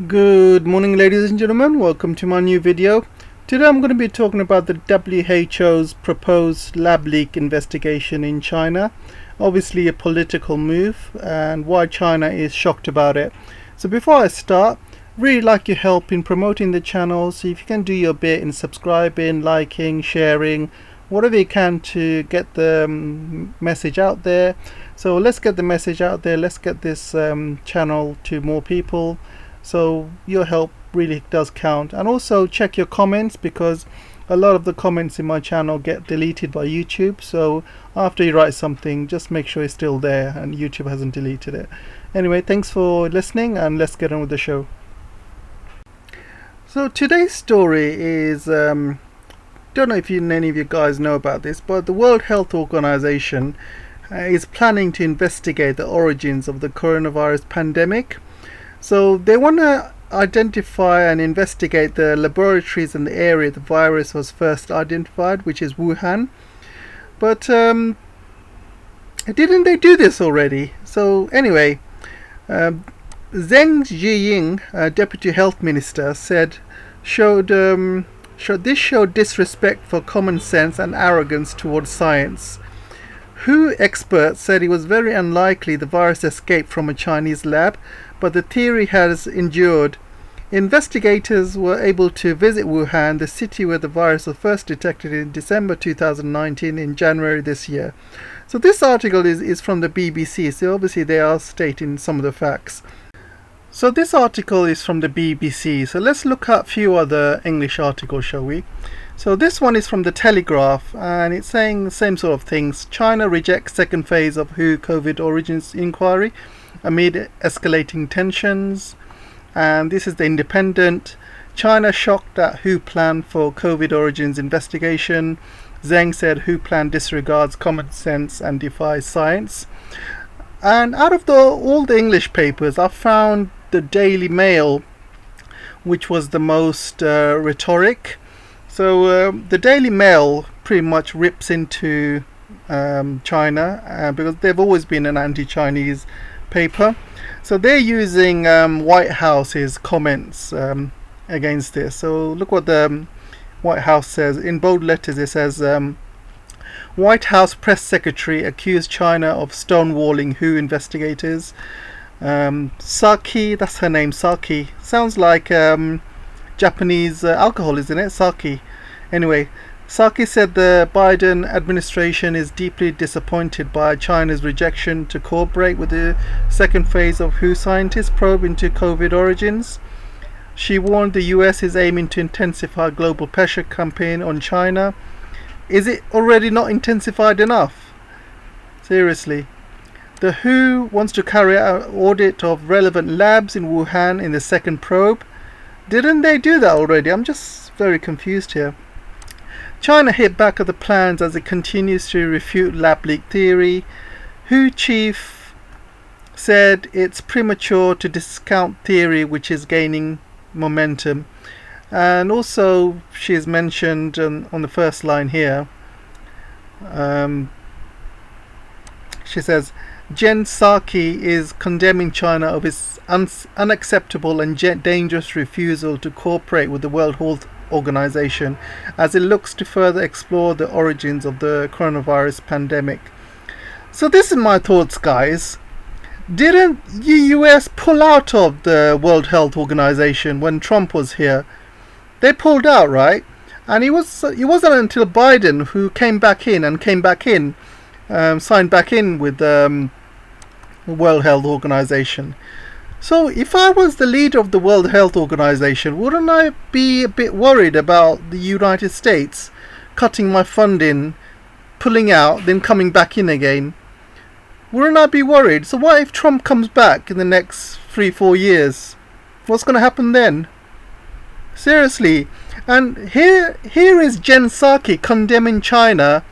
Good morning, ladies and gentlemen. Welcome to my new video. Today I'm going to be talking about the WHO's proposed lab leak investigation in China. Obviously a political move, and why China is shocked about it. So before I start, really like your help in promoting the channel. So if you can do your bit in subscribing, liking, sharing, whatever you can to get the message out there. So let's get the message out there. Let's get this channel to more people. So your help really does count. And also check your comments, because a lot of the comments in my channel get deleted by YouTube. So after you write something, just make sure it's still there and YouTube hasn't deleted it. Anyway, thanks for listening, and let's get on with the show. So today's story is, don't know if any of you guys know about this, but the World Health Organization is planning to investigate the origins of the coronavirus pandemic. So they want to identify and investigate the laboratories in the area the virus was first identified, which is Wuhan. But didn't they do this already? So anyway, Zheng Zhiying, Deputy Health Minister, said showed disrespect for common sense and arrogance towards science. WHO experts said it was very unlikely the virus escaped from a Chinese lab, but the theory has endured. Investigators were able to visit Wuhan, the city where the virus was first detected in December 2019, in January this year. So this article is from the BBC, so obviously they are stating some of the facts. So this article is from the BBC, so let's look at a few other English articles, shall we? So this one is from the Telegraph, and it's saying the same sort of things. China rejects second phase of WHO COVID origins inquiry amid escalating tensions. And this is the Independent. China shocked at WHO plan for COVID origins investigation. Zheng said WHO plan disregards common sense and defies science. And out of all the English papers, I found the Daily Mail, which was the most rhetoric. So the Daily Mail pretty much rips into China because they've always been an anti-Chinese paper. So they're using White House's comments against this. So look what the White House says. In bold letters it says, White House press secretary accused China of stonewalling WHO investigators. Saki, that's her name, Saki. Sounds like Japanese alcohol, isn't it? Saki. Anyway, Saki said the Biden administration is deeply disappointed by China's rejection to cooperate with the second phase of WHO scientists' probe into COVID origins. She warned the US is aiming to intensify global pressure campaign on China. Is it already not intensified enough? Seriously. The WHO wants to carry out an audit of relevant labs in Wuhan in the second probe. Didn't they do that already? I'm just very confused here. China hit back at the plans as it continues to refute lab leak theory. WHO chief said it's premature to discount theory which is gaining momentum. And also she is mentioned on the first line here. She says Jen Psaki is condemning China of its unacceptable and dangerous refusal to cooperate with the World Health Organization as it looks to further explore the origins of the coronavirus pandemic. So this is my thoughts, guys. Didn't the US pull out of the World Health Organization when Trump was here? They pulled out, right? And it wasn't until Biden who came back in, signed back in with the World Health Organization. So if I was the leader of the World Health Organization, wouldn't I be a bit worried about the United States cutting my funding, pulling out, then coming back in again? Wouldn't I be worried? So what if Trump comes back in the next 3-4 years? What's going to happen then? Seriously. And here is Jen Psaki condemning China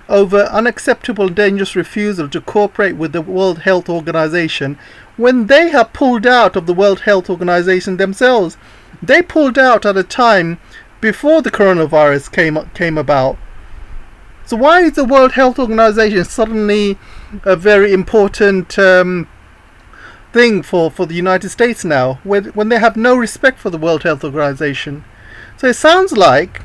over unacceptable and dangerous refusal to cooperate with the World Health Organization when they have pulled out of the World Health Organization themselves. They pulled out at a time before the coronavirus came about. So why is the World Health Organization suddenly a very important thing for the United States now, when they have no respect for the World Health Organization. So it sounds like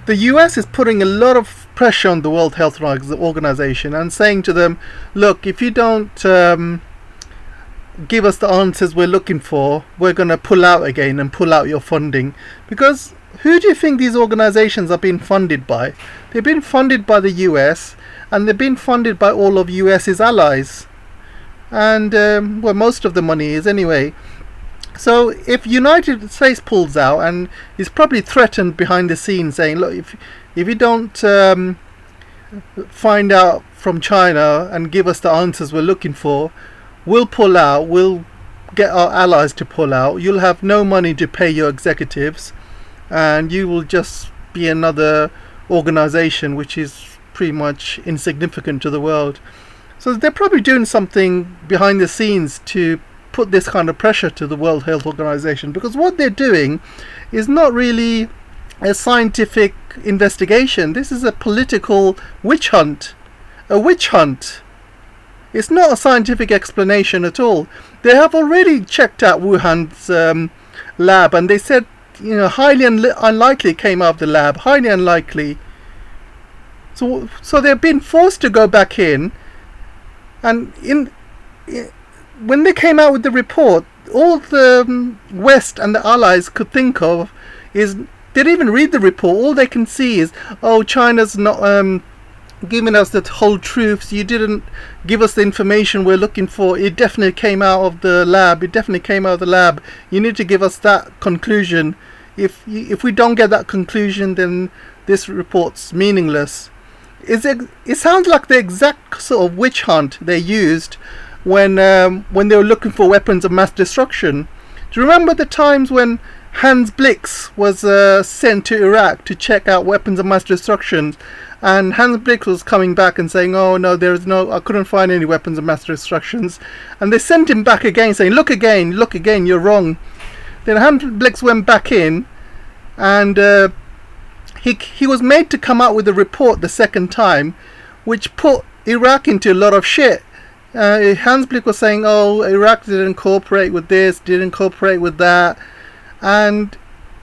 the US is putting a lot of pressure on the World Health Organization and saying to them, look, if you don't give us the answers we're looking for, we're going to pull out again and pull out your funding. Because who do you think these organizations are being funded by? They've been funded by the US, and they've been funded by all of US's allies. And well, most of the money is anyway. So if United States pulls out, and is probably threatened behind the scenes, saying, look, if you don't find out from China and give us the answers we're looking for, we'll pull out, we'll get our allies to pull out, you'll have no money to pay your executives, and you will just be another organization which is pretty much insignificant to the world. So they're probably doing something behind the scenes to put this kind of pressure to the World Health Organization, because what they're doing is not really a scientific investigation. This is a political witch hunt. A witch hunt. It's not a scientific explanation at all. They have already checked out Wuhan's lab, and they said, highly unlikely came out of the lab. Highly unlikely. So they've been forced to go back in, and when they came out with the report, all the West and the Allies could think of is, they didn't even read the report. All they can see is, oh, China's not giving us the whole truth. You didn't give us the information we're looking for. It definitely came out of the lab. It definitely came out of the lab. You need to give us that conclusion. If we don't get that conclusion, then this report's meaningless. It sounds like the exact sort of witch hunt they used when they were looking for weapons of mass destruction. Do you remember the times when Hans Blix was sent to Iraq to check out weapons of mass destruction, and Hans Blix was coming back and saying, oh no, I couldn't find any weapons of mass destructions, and they sent him back again saying, look again, you're wrong. Then Hans Blix went back in, and he was made to come out with a report the second time, which put Iraq into a lot of shit. Hans Blix was saying, oh, Iraq didn't cooperate with this, didn't cooperate with that, and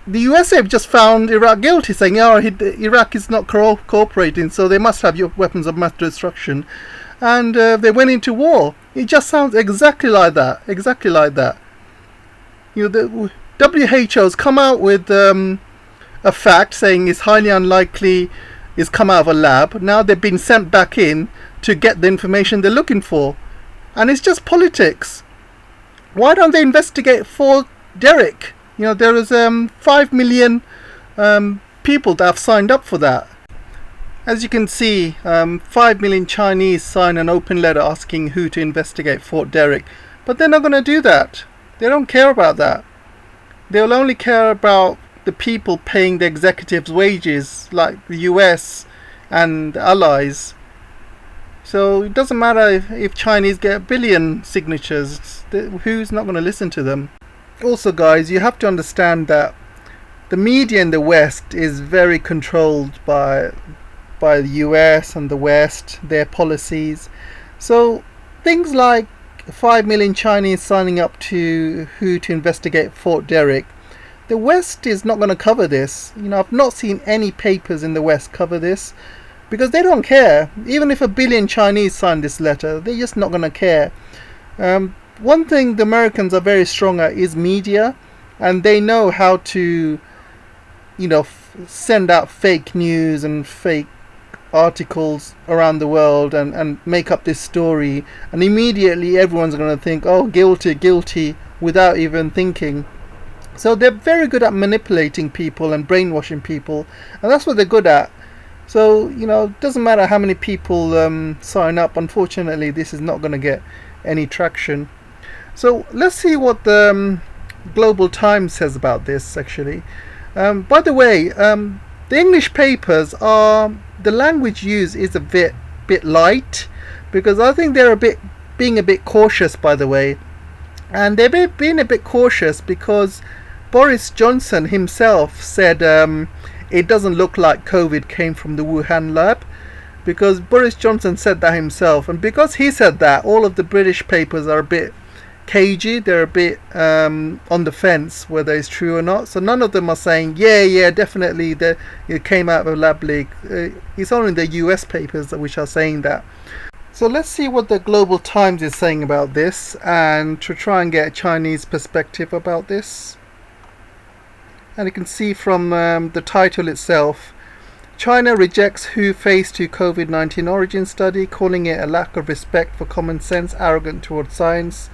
the USA have just found Iraq guilty, saying, oh, Iraq is not cooperating, so they must have your weapons of mass destruction, and they went into war. It just sounds exactly like that. The WHO's come out with a fact saying it's highly unlikely it's come out of a lab. Now they've been sent back in to get the information they're looking for, and it's just politics. Why don't they investigate Fort Derek? There is 5 million people that have signed up for that. As you can see, 5 million Chinese signed an open letter asking who to investigate Fort Derek, but they're not going to do that. They don't care about that. They'll only care about the people paying the executives wages, like the US and the allies. So it doesn't matter if Chinese get 1 billion signatures. Who's not going to listen to them? Also, guys, you have to understand that the media in the West is very controlled by the US and the West, their policies. So things like 5 million Chinese signing up to who to investigate Fort Derek, the West is not going to cover this. I've not seen any papers in the West cover this, because they don't care. Even if 1 billion Chinese sign this letter, they're just not going to care. One thing the Americans are very strong at is media, and they know how to, send out fake news and fake articles around the world and make up this story, and immediately everyone's going to think, oh, guilty, without even thinking. So they're very good at manipulating people and brainwashing people, and that's what they're good at. So, it doesn't matter how many people sign up. Unfortunately, this is not going to get any traction. So let's see what the Global Times says about this, actually. By the way, the English papers the language used is a bit light, because I think they're being a bit cautious, by the way. And they're being a bit cautious because Boris Johnson himself said it doesn't look like COVID came from the Wuhan lab, because Boris Johnson said that himself, and because he said that, all of the British papers are a bit cagey. They're a bit on the fence whether it's true or not. So none of them are saying, yeah, definitely that it came out of a lab leak. It's only the US papers which are saying that. So let's see what the Global Times is saying about this, and to try and get a Chinese perspective about this. And you can see from the title itself, China rejects WHO Phase 2 COVID-19 origin study, calling it a lack of respect for common sense, arrogant towards science.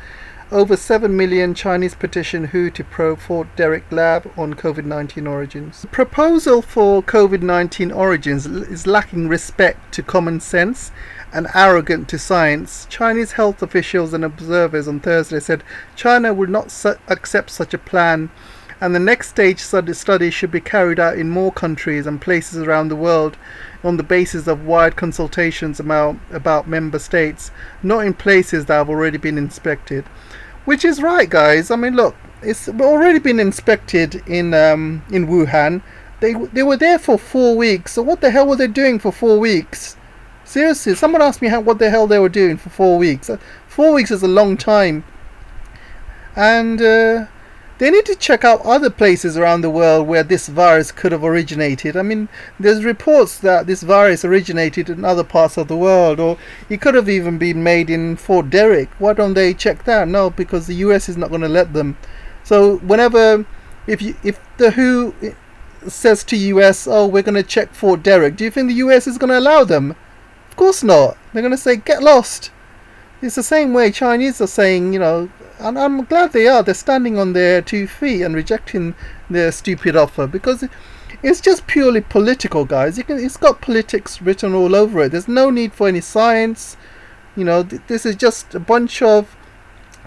Over 7 million Chinese petition WHO to probe Fort Detrick lab on COVID-19 origins. The proposal for COVID-19 origins is lacking respect to common sense and arrogant to science. Chinese health officials and observers on Thursday said China would not accept such a plan, and the next stage study should be carried out in more countries and places around the world on the basis of wide consultations about member states, not in places that have already been inspected. Which is right, guys. I mean, look, it's already been inspected in Wuhan. They were there for 4 weeks. So what the hell were they doing for 4 weeks? Seriously, someone asked me what the hell they were doing for 4 weeks. 4 weeks is a long time. And they need to check out other places around the world where this virus could have originated. I mean, there's reports that this virus originated in other parts of the world, or it could have even been made in Fort Detrick. Why don't they check that? No, because the US is not going to let them. So whenever, if the WHO says to US, oh, we're going to check Fort Detrick, do you think the US is going to allow them? Of course not. They're going to say, get lost. It's the same way Chinese are saying, and I'm glad they are. They're standing on their 2 feet and rejecting their stupid offer, because it's just purely political, guys. It's got politics written all over it. There's no need for any science. This is just a bunch of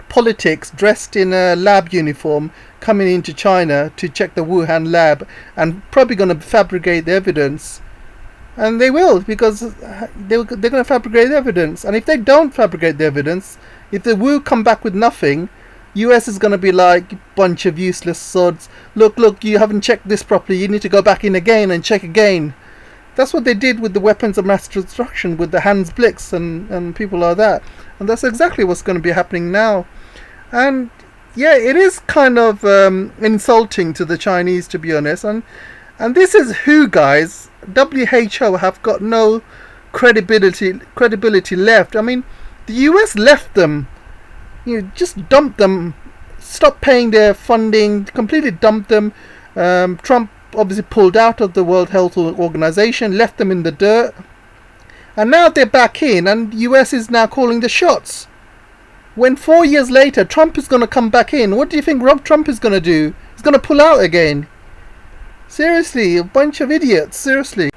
politics dressed in a lab uniform coming into China to check the Wuhan lab, and probably going to fabricate the evidence. And they will, because they're going to fabricate the evidence. And if they don't fabricate the evidence, if the WHO come back with nothing, US is going to be like, bunch of useless sods. Look, you haven't checked this properly. You need to go back in again and check again. That's what they did with the weapons of mass destruction, with the Hans Blix and people like that. And that's exactly what's going to be happening now. And yeah, it is kind of insulting to the Chinese, to be honest. And this is WHO, guys. WHO have got no credibility left. I mean, the US left them, just dumped them, stopped paying their funding, completely dumped them. Trump obviously pulled out of the World Health Organization, left them in the dirt, and now they're back in, and US is now calling the shots. When 4 years later Trump is going to come back in, what do you think Trump is going to do? He's going to pull out again. Seriously, a bunch of idiots, seriously.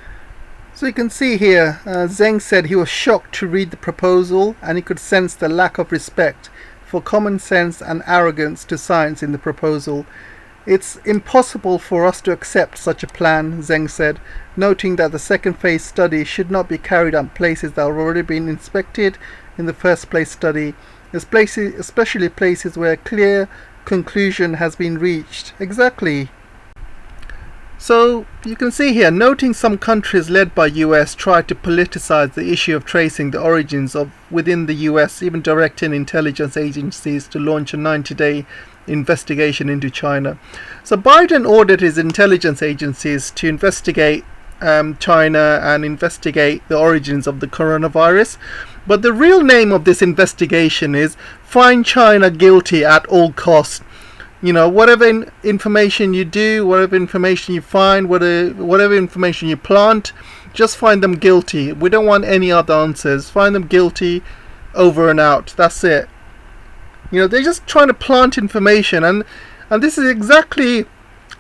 So you can see here, Zheng said he was shocked to read the proposal, and he could sense the lack of respect for common sense and arrogance to science in the proposal. It's impossible for us to accept such a plan, Zheng said, noting that the second phase study should not be carried out in places that have already been inspected in the first place study, especially places where a clear conclusion has been reached. Exactly. So you can see here, noting some countries led by US tried to politicize the issue of tracing the origins of within the US, even directing intelligence agencies to launch a 90-day investigation into China. So Biden ordered his intelligence agencies to investigate China and investigate the origins of the coronavirus. But the real name of this investigation is Find China Guilty at All Costs. Whatever information you do, whatever information you find, whatever information you plant, just find them guilty. We don't want any other answers. Find them guilty, over and out. That's it. They're just trying to plant information, and this is exactly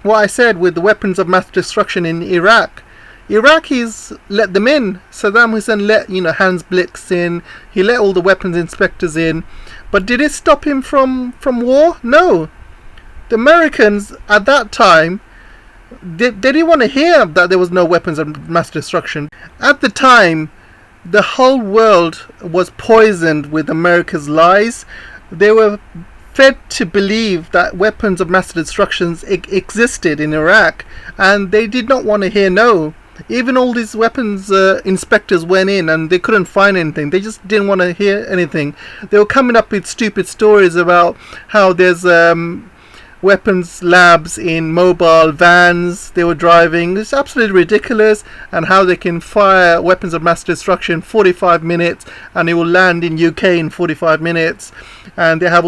what I said with the weapons of mass destruction in Iraq. Iraqis let them in. Saddam Hussein let Hans Blix in. He let all the weapons inspectors in. But did it stop him from war? No. The Americans at that time, they didn't want to hear that there was no weapons of mass destruction. At the time, the whole world was poisoned with America's lies. They were fed to believe that weapons of mass destruction existed in Iraq, and they did not want to hear no. Even all these weapons inspectors went in and they couldn't find anything. They just didn't want to hear anything. They were coming up with stupid stories about how there's weapons labs in mobile vans they were driving. It's absolutely ridiculous. And how they can fire weapons of mass destruction in 45 minutes and it will land in UK in 45 minutes. And they have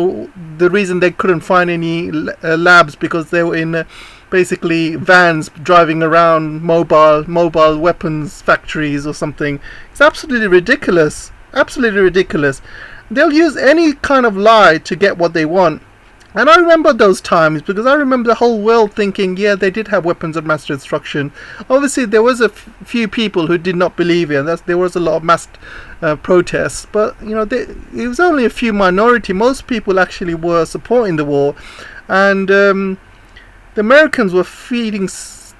the reason they couldn't find any labs because they were in basically vans driving around mobile weapons factories or something. It's absolutely ridiculous. Absolutely ridiculous. They'll use any kind of lie to get what they want. And I remember those times because I remember the whole world thinking, yeah, they did have weapons of mass destruction. Obviously, there was a few people who did not believe it. There was a lot of mass protests. But, you know, it was only a few minority. Most people actually were supporting the war. And the Americans were feeding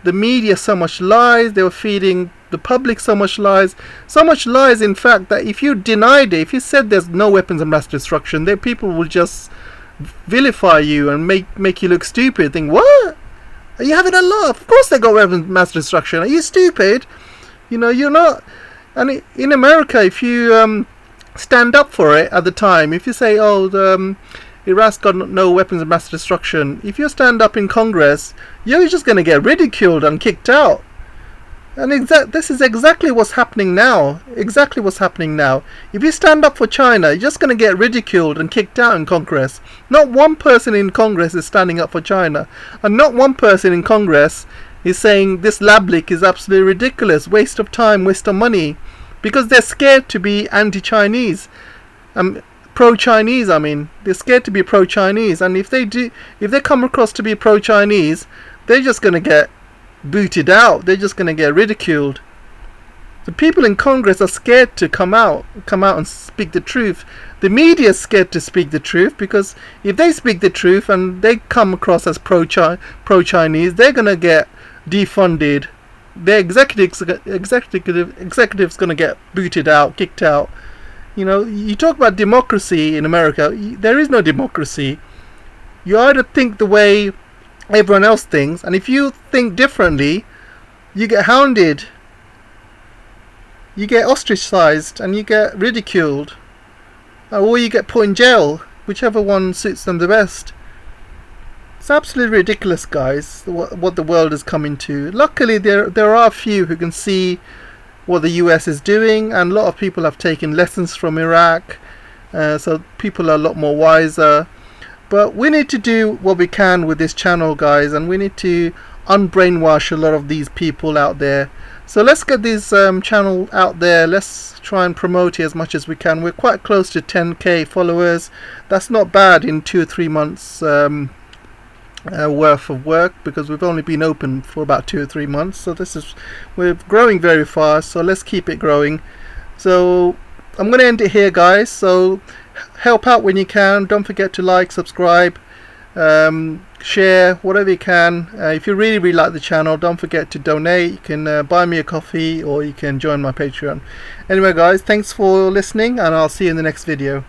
the media so much lies. They were feeding the public so much lies. So much lies, in fact, that if you denied it, if you said there's no weapons of mass destruction, then people will just vilify you and make you look stupid. Think, what? Are you having a laugh? Of course they got weapons of mass destruction. Are you stupid? You know, you're not. And in America, if you stand up for it at the time, if you say, oh, Iraq's got no weapons of mass destruction, if you stand up in Congress, you're just going to get ridiculed and kicked out. And this is exactly what's happening now. Exactly what's happening now. If you stand up for China, you're just going to get ridiculed and kicked out in Congress. Not one person in Congress is standing up for China. And not one person in Congress is saying this lab leak is absolutely ridiculous. Waste of time, waste of money. Because they're scared to be anti-Chinese. Pro-Chinese, I mean. They're scared to be pro-Chinese. And if they come across to be pro-Chinese, they're just going to get booted out. They're just going to get ridiculed. The people in Congress are scared to come out and speak the truth. The media is scared to speak the truth because if they speak the truth and they come across as pro-Chinese, they're going to get defunded. Their executives going to get booted out, kicked out. You know, you talk about democracy in America. There is no democracy. You either think the way everyone else thinks, and if you think differently, you get hounded, you get ostracized, and you get ridiculed, or you get put in jail, whichever one suits them the best. It's absolutely ridiculous, guys, what the world is coming to. Luckily, there are a few who can see what the US is doing, and a lot of people have taken lessons from Iraq, so people are a lot more wiser. But we need to do what we can with this channel, guys, and we need to unbrainwash a lot of these people out there. So let's get this channel out there. Let's try and promote it as much as we can. We're quite close to 10k followers. That's not bad in 2 or 3 months worth of work, because we've only been open for about 2 or 3 months. So we're growing very fast. So let's keep it growing. So I'm going to end it here, guys. So help out when you can. Don't forget to like, subscribe, share, whatever you can. If you really like the channel, don't forget to donate. You can buy me a coffee, or you can join my Patreon. Anyway, guys, thanks for listening, and I'll see you in the next video.